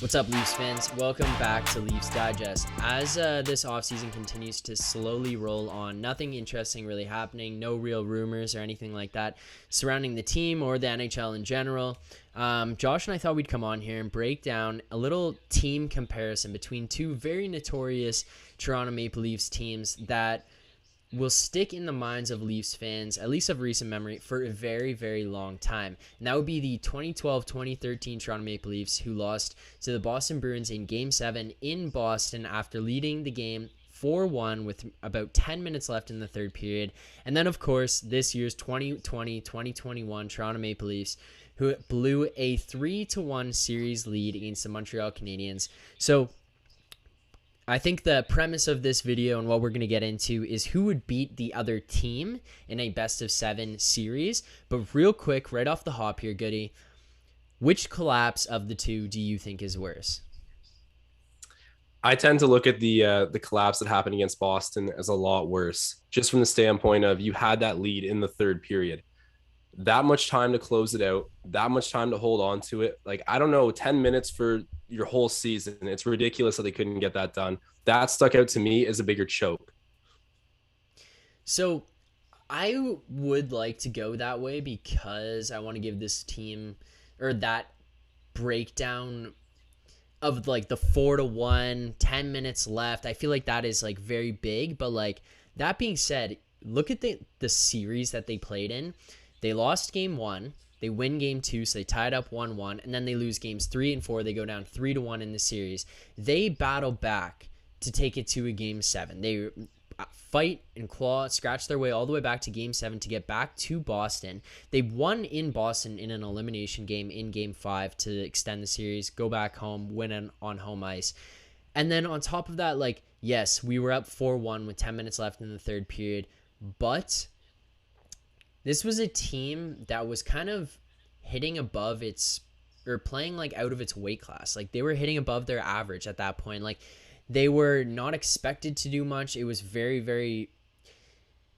What's up, Leafs fans? Welcome back to Leafs Digest. As this offseason continues to slowly roll on, nothing interesting really happening, no real rumors or anything like that surrounding the team or the NHL in general. Josh and I thought we'd come on here and break down a little team comparison between two very notorious Toronto Maple Leafs teams that will stick in the minds of Leafs fans, at least of recent memory, for a very, very long time. And that would be the 2012-2013 Toronto Maple Leafs, who lost to the Boston Bruins in Game 7 in Boston after leading the game 4-1 with about 10 minutes left in the third period. And then, of course, this year's 2020-2021 Toronto Maple Leafs, who blew a 3-1 series lead against the Montreal Canadiens. So I think the premise of this video and what we're going to get into is who would beat the other team in a best-of-7 series. But real quick, right off the hop here, Goody, which collapse of the two do you think is worse? I tend to look at the collapse that happened against Boston as a lot worse, just from the standpoint of you had that lead in the third period. That much time to close it out, that much time to hold on to it. Like, I don't know, 10 minutes for your whole season. It's ridiculous that they couldn't get that done. That stuck out to me as a bigger choke. So I would like to go that way because I want to give this team, or that breakdown of like the 4-1, 10 minutes left. I feel like that is like very big. But like, that being said, look at the series that they played in. They lost game 1, they win game 2, so they tied up 1-1, and then they lose games 3 and 4. They go down 3-1 in the series. They battle back to take it to a game 7. They fight and claw, scratch their way all the way back to game 7 to get back to Boston. They won in Boston in an elimination game in game 5 to extend the series, go back home, win on home ice. And then on top of that, like, yes, we were up 4-1 with 10 minutes left in the third period, but this was a team that was kind of hitting above its, or playing like out of its weight class. Like, they were hitting above their average at that point. Like, they were not expected to do much. It was very, very,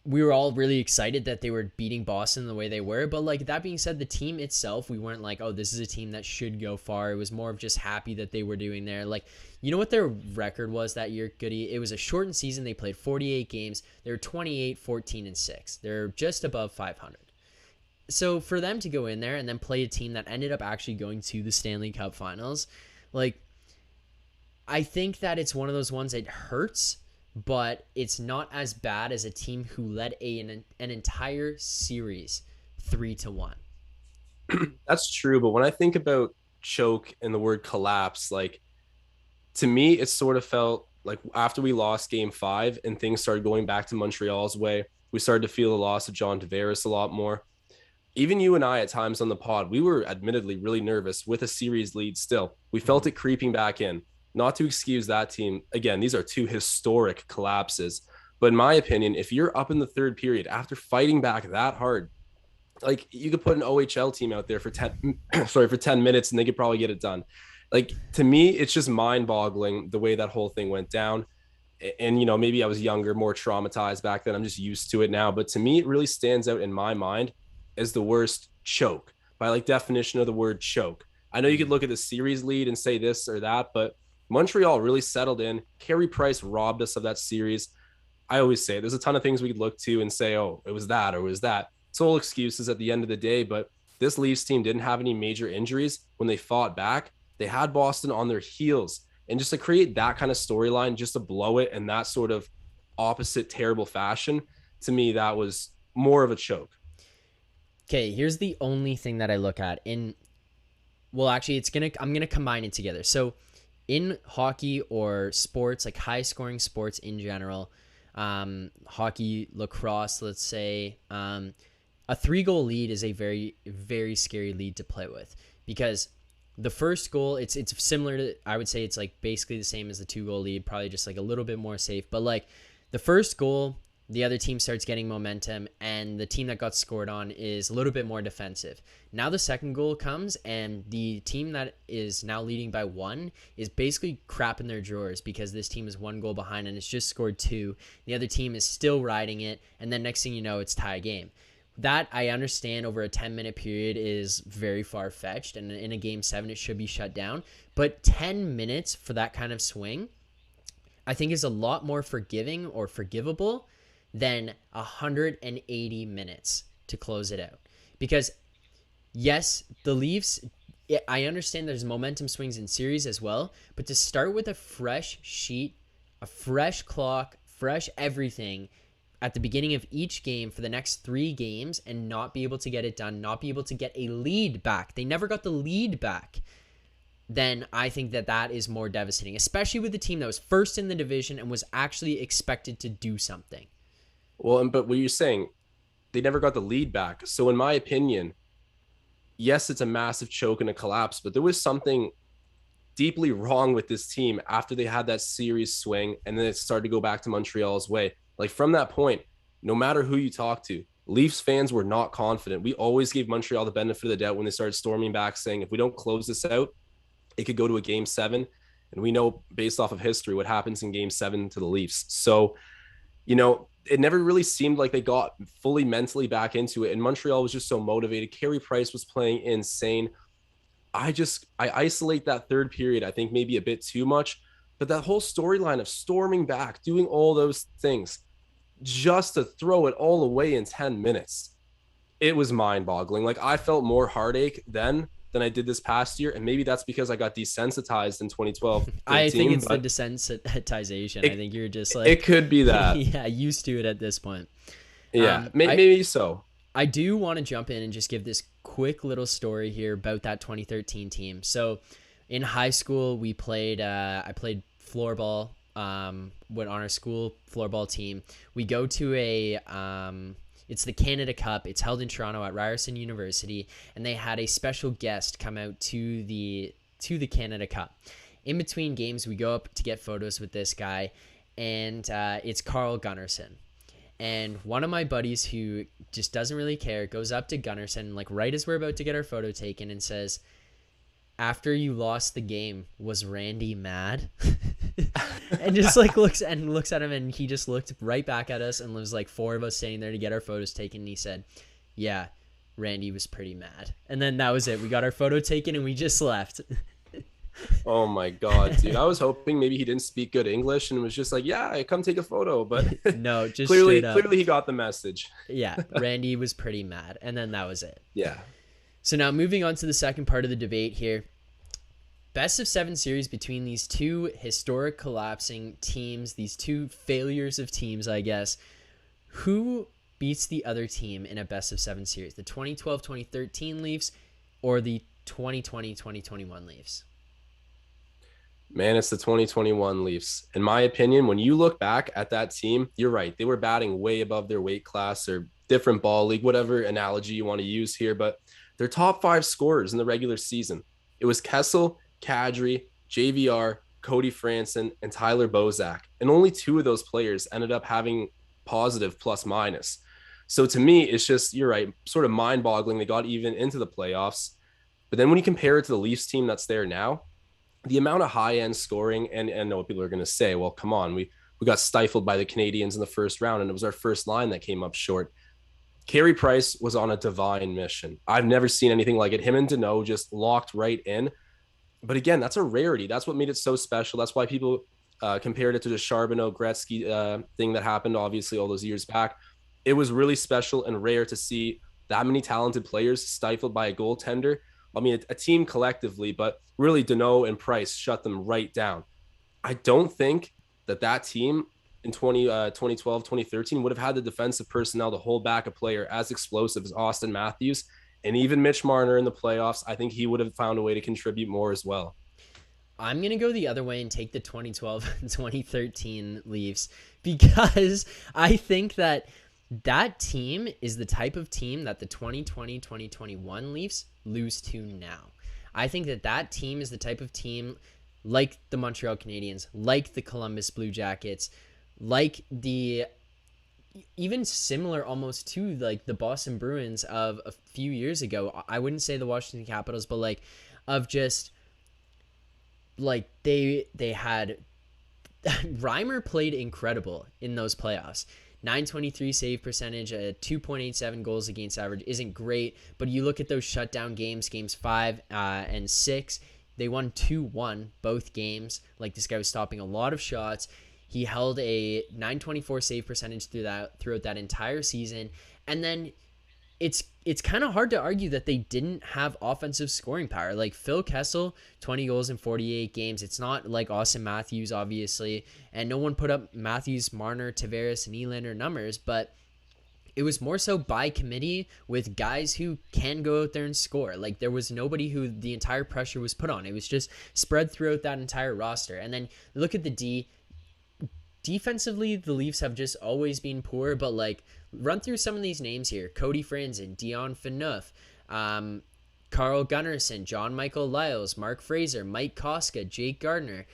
we were all really excited that they were beating Boston the way they were. But like, that being said, the team itself, we weren't like, oh, this is a team that should go far. It was more of just happy that they were doing there. Like, you know what their record was that year, Goody? It was a shortened season. They played 48 games. They were 28-14-6. They're just above 500. So for them to go in there and then play a team that ended up actually going to the Stanley Cup Finals, like, I think that it's one of those ones that hurts, but it's not as bad as a team who led an entire series 3-1. That's true, but when I think about choke and the word collapse, like, to me, it sort of felt like after we lost game 5 and things started going back to Montreal's way, we started to feel the loss of John Tavares a lot more. Even you and I at times on the pod, we were admittedly really nervous with a series lead still. We felt it creeping back in. Not to excuse that team. Again, these are two historic collapses. But in my opinion, if you're up in the third period after fighting back that hard, like, you could put an OHL team out there for 10 for 10 minutes and they could probably get it done. Like, to me, it's just mind-boggling the way that whole thing went down. And, you know, maybe I was younger, more traumatized back then. I'm just used to it now. But to me, it really stands out in my mind as the worst choke, by like definition of the word choke. I know you could look at the series lead and say this or that, but Montreal really settled in. Carey Price robbed us of that series. I always say there's a ton of things we could look to and say, oh, it was that or it was that. It's all excuses at the end of the day, but this Leafs team didn't have any major injuries when they fought back. They had Boston on their heels. And just to create that kind of storyline, just to blow it in that sort of opposite terrible fashion, to me, that was more of a choke. Okay, here's the only thing that I look at in, well, actually, I'm gonna combine it together. So in hockey or sports, like high scoring sports in general, hockey, lacrosse, let's say, a 3-goal lead is a very, very scary lead to play with, because the first goal, it's similar to, I would say it's like basically the same as the 2-goal lead, probably just like a little bit more safe. But like, the first goal, the other team starts getting momentum, and the team that got scored on is a little bit more defensive. Now the second goal comes, and the team that is now leading by 1 is basically crap in their drawers because this team is 1 goal behind and it's just scored 2. The other team is still riding it, and then next thing you know, it's tie game. that I understand over a 10-minute period is very far-fetched, and in a game 7 it should be shut down, but 10 minutes for that kind of swing I think is a lot more forgiving or forgivable than 180 minutes to close it out. Because yes, the Leafs, I understand there's momentum swings in series as well, but to start with a fresh sheet, a fresh clock, fresh everything at the beginning of each game for the next 3 games and not be able to get it done, not be able to get a lead back. They never got the lead back. Then I think that that is more devastating, especially with the team that was first in the division and was actually expected to do something. Well, but what you're saying, they never got the lead back. So in my opinion, yes, it's a massive choke and a collapse, but there was something deeply wrong with this team after they had that series swing and then it started to go back to Montreal's way. Like from that point, no matter who you talk to, Leafs fans were not confident. We always gave Montreal the benefit of the doubt when they started storming back, saying if we don't close this out, it could go to a game 7. And we know based off of history what happens in game 7 to the Leafs. So, it never really seemed like they got fully mentally back into it. And Montreal was just so motivated. Carey Price was playing insane. I isolate that third period, I think maybe a bit too much, but that whole storyline of storming back, doing all those things just to throw it all away in 10 minutes, it was mind boggling. Like I felt more heartache then than I did this past year. And maybe that's because I got desensitized in 2012, 13, I think it's the desensitization. I think you're just like, it could be that. Yeah, used to it at this point. Yeah, maybe so. I do want to jump in and just give this quick little story here about that 2013 team. So in high school, we played, I played floorball, went on our school floorball team. We go to it's the Canada Cup. It's held in Toronto at Ryerson University, and they had a special guest come out to the Canada Cup. In between games, we go up to get photos with this guy, and it's Carl Gunnarsson. And one of my buddies who just doesn't really care goes up to Gunnarsson, like right as we're about to get our photo taken, and says, "After you lost the game, was Randy mad?" And just like looks at him, and he just looked right back at us, and there was like 4 of us standing there to get our photos taken, and he said, "Yeah, Randy was pretty mad." And then that was it. We got our photo taken and we just left. Oh my God, dude. I was hoping maybe he didn't speak good English and was just like, yeah, come take a photo. But no, just clearly he got the message. Yeah, Randy was pretty mad. And then that was it. Yeah. So now moving on to the second part of the debate here. Best of 7 series between these two historic collapsing teams, these two failures of teams, I guess. Who beats the other team in a best of 7 series? The 2012-2013 Leafs or the 2020-2021 Leafs? Man, it's the 2021 Leafs. In my opinion, when you look back at that team, you're right. They were batting way above their weight class or different ball league, whatever analogy you want to use here. But their top 5 scorers in the regular season, it was Kessel, Kadri, JVR, Cody Franson, and Tyler Bozak. And only 2 of those players ended up having positive plus minus. So to me, it's just, you're right, sort of mind boggling. They got even into the playoffs. But then when you compare it to the Leafs team that's there now, the amount of high-end scoring, and I know what people are going to say, well, come on, we got stifled by the Canadians in the first round, and it was our first line that came up short. Carey Price was on a divine mission. I've never seen anything like it. Him and Deneau just locked right in. But again, that's a rarity. That's what made it so special. That's why people compared it to the Charbonneau-Gretzky thing that happened, obviously, all those years back. It was really special and rare to see that many talented players stifled by a goaltender. I mean, a team collectively, but really Deneau and Price shut them right down. I don't think that team in 2012, 2013 would have had the defensive personnel to hold back a player as explosive as Austin Matthews and even Mitch Marner in the playoffs. I think he would have found a way to contribute more as well. I'm going to go the other way and take the 2012 and 2013 Leafs because I think that team is the type of team that the 2020-2021 Leafs lose to now. I think that team is the type of team like the Montreal Canadiens, like the Columbus Blue Jackets, like the even similar almost to like the Boston Bruins of a few years ago. I wouldn't say the Washington Capitals, but like of just like they had Reimer played incredible in those playoffs. 923 save percentage, 2.87 goals against average isn't great, but you look at those shutdown games, games 5 and 6, they won 2-1 both games. Like, this guy was stopping a lot of shots. He held a 924 save percentage throughout that entire season. And then it's kind of hard to argue that they didn't have offensive scoring power. Like, Phil Kessel, 20 goals in 48 games. It's not like Austin Matthews, obviously, and no one put up Matthews, Marner, Tavares, and Nylander numbers, but it was more so by committee with guys who can go out there and score. Like, there was nobody who the entire pressure was put on. It was just spread throughout that entire roster. And then look at the D. Defensively, the Leafs have just always been poor, but like, run through some of these names here: Cody Franzen, Dion Phaneuf, Carl Gunnarsson, John Michael Lyles, Mark Fraser, Mike Koska, Jake Gardner,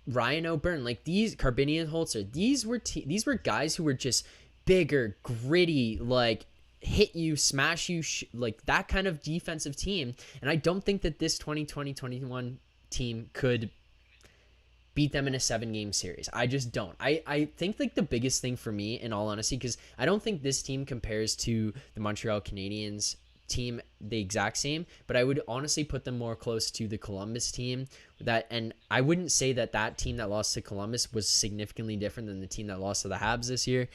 Ryan O'Byrne. Like, these, Carbinian Holzer, these were guys who were just bigger, gritty, like, hit you, smash you, like that kind of defensive team. And I don't think that this 2020-21 team could beat them in a 7-game series. I just don't. I think, like, the biggest thing for me, in all honesty, because I don't think this team compares to the Montreal Canadiens team the exact same, but I would honestly put them more close to the Columbus team. And I wouldn't say that team that lost to Columbus was significantly different than the team that lost to the Habs this year.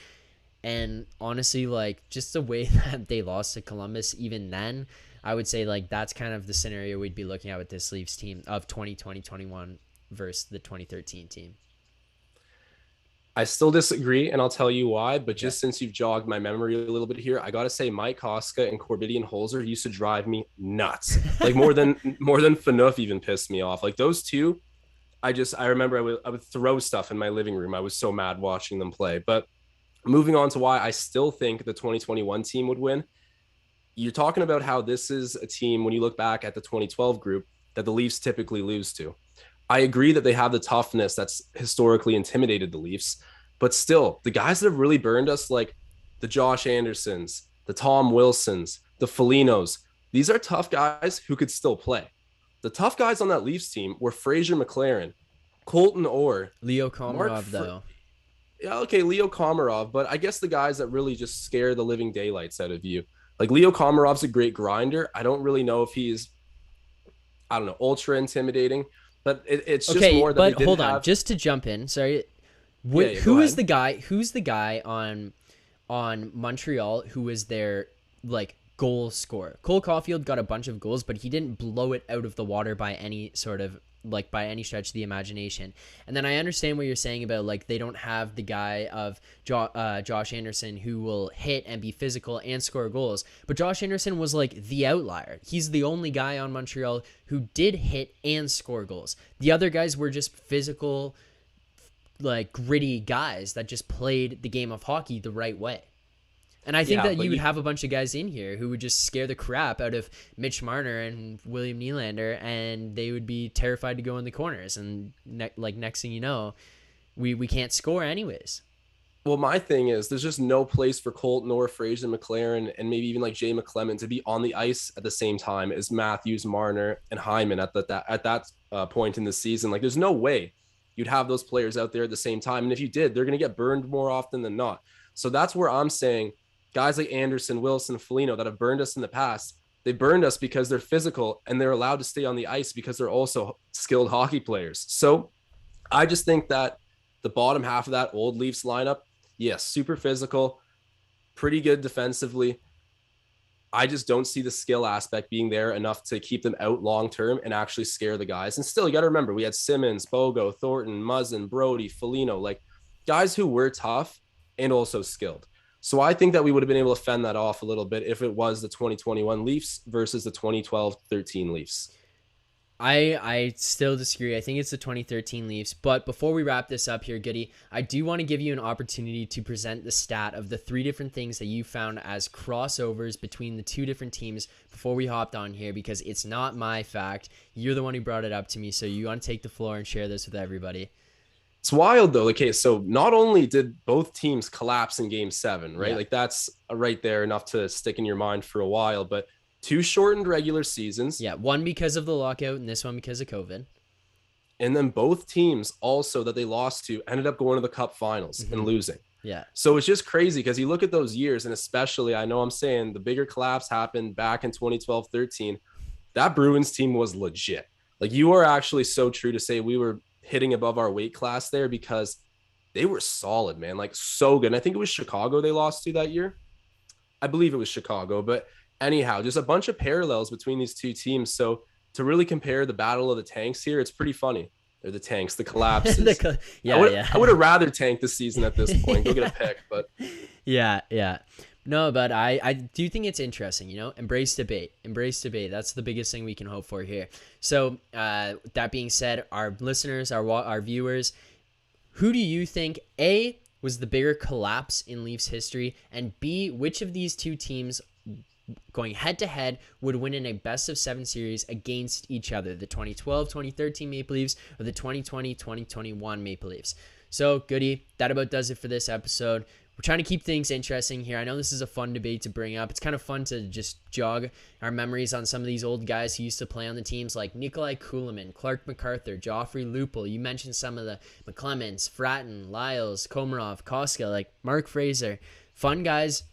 And honestly, like, just the way that they lost to Columbus, even then, I would say, like, that's kind of the scenario we'd be looking at with this Leafs team of 2020-21 versus the 2013 team. I still disagree, and I'll tell you why. But just since you've jogged my memory a little bit here, I gotta say Mike Koska and Corbinian Holzer used to drive me nuts. Like, more than Phaneuf even pissed me off. Like, those two, I remember I would throw stuff in my living room. I was so mad watching them play. But moving on to why I still think the 2021 team would win. You're talking about how this is a team, when you look back at the 2012 group, that the Leafs typically lose to. I agree that they have the toughness that's historically intimidated the Leafs, but still, the guys that have really burned us, like the Josh Andersons, the Tom Wilsons, the Folignos, these are tough guys who could still play. The tough guys on that Leafs team were Fraser McLaren, Colton Orr, Leo Komarov, though. Yeah, okay, Leo Komarov, but I guess the guys that really just scare the living daylights out of you. Like, Leo Komarov's a great grinder. I don't really know if he's, I don't know, ultra intimidating. But it's just more that but hold on, just to jump in. Sorry, who is the guy? Who's the guy on Montreal who is their, like, goal scorer? Cole Caulfield got a bunch of goals, but he didn't blow it out of the water by any sort of, like, by any stretch of the imagination. And then I understand what you're saying about, like, they don't have the guy of Josh Anderson who will hit and be physical and score goals. But Josh Anderson was, like, the outlier. He's the only guy on Montreal who did hit and score goals. The other guys were just physical, like, gritty guys that just played the game of hockey the right way. And I think that you would have a bunch of guys in here who would just scare the crap out of Mitch Marner and William Nylander, and they would be terrified to go in the corners. And next thing you know, we can't score anyways. Well, my thing is, there's just no place for Colton or Fraser McLaren and maybe even like Jay McClement to be on the ice at the same time as Matthews, Marner, and Hyman at that point in the season. Like, there's no way you'd have those players out there at the same time. And if you did, they're going to get burned more often than not. So that's where I'm saying guys like Anderson, Wilson, Foligno that have burned us in the past, they burned us because they're physical and they're allowed to stay on the ice because they're also skilled hockey players. So I just think that the bottom half of that old Leafs lineup, yes, super physical, pretty good defensively. I just don't see the skill aspect being there enough to keep them out long-term and actually scare the guys. And still, you got to remember, we had Simmons, Bogo, Thornton, Muzzin, Brody, Foligno, like guys who were tough and also skilled. So I think that we would have been able to fend that off a little bit if it was the 2021 Leafs versus the 2012-13 Leafs. I still disagree. I think it's the 2013 Leafs. But before we wrap this up here, Goody, I do want to give you an opportunity to present the stat of the 3 different things that you found as crossovers between the 2 different teams before we hopped on here, because it's not my fact. You're the one who brought it up to me, so you want to take the floor and share this with everybody. It's wild, though. Okay, so not only did both teams collapse in Game 7, right? Yeah. Like, that's right there enough to stick in your mind for a while, but 2 shortened regular seasons. Yeah, one because of the lockout and this one because of COVID. And then both teams also that they lost to ended up going to the Cup finals and losing. Yeah. So it's just crazy because you look at those years, and especially, I know I'm saying the bigger collapse happened back in 2012, 13. That Bruins team was legit. Like, you are actually so true to say we were hitting above our weight class there because they were solid, man. Like, so good. And I think it was Chicago they lost to that year. I believe it was Chicago, but anyhow, just a bunch of parallels between these two teams. So to really compare the battle of the tanks here, it's pretty funny. They're the tanks, the collapses. I Yeah, would yeah. I would have rather tanked this season at this point. Go get a pick, but Yeah, yeah. No, but I do think it's interesting, embrace debate. Embrace debate. That's the biggest thing we can hope for here. So, that being said, our listeners, our viewers, who do you think, A, was the bigger collapse in Leafs history, and B, which of these two teams going head to head would win in a best of 7 series against each other, the 2012-2013 Maple Leafs or the 2020-2021 Maple Leafs? So, Goody, that about does it for this episode. We're trying to keep things interesting here. I know this is a fun debate to bring up. It's kind of fun to just jog our memories on some of these old guys who used to play on the teams like Nikolai Kulemin, Clark MacArthur, Joffrey Lupul. You mentioned some of the McClemens, Fratton, Lyles, Komarov, Koska, like Mark Fraser. Fun guys,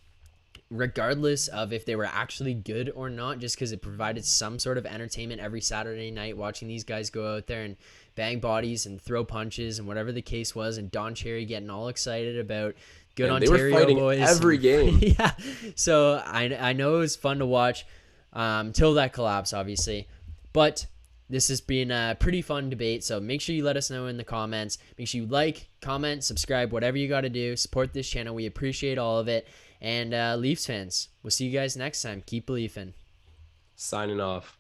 regardless of if they were actually good or not, just because it provided some sort of entertainment every Saturday night watching these guys go out there and bang bodies and throw punches and whatever the case was, and Don Cherry getting all excited about good and Ontario they were fighting boys every game. Yeah, so I know it was fun to watch till that collapse, obviously, but this has been a pretty fun debate. So make sure you let us know in the comments. Make sure you like, comment, subscribe, whatever you got to do. Support this channel. We appreciate all of it. And Leafs fans, we'll see you guys next time. Keep believing. Signing off.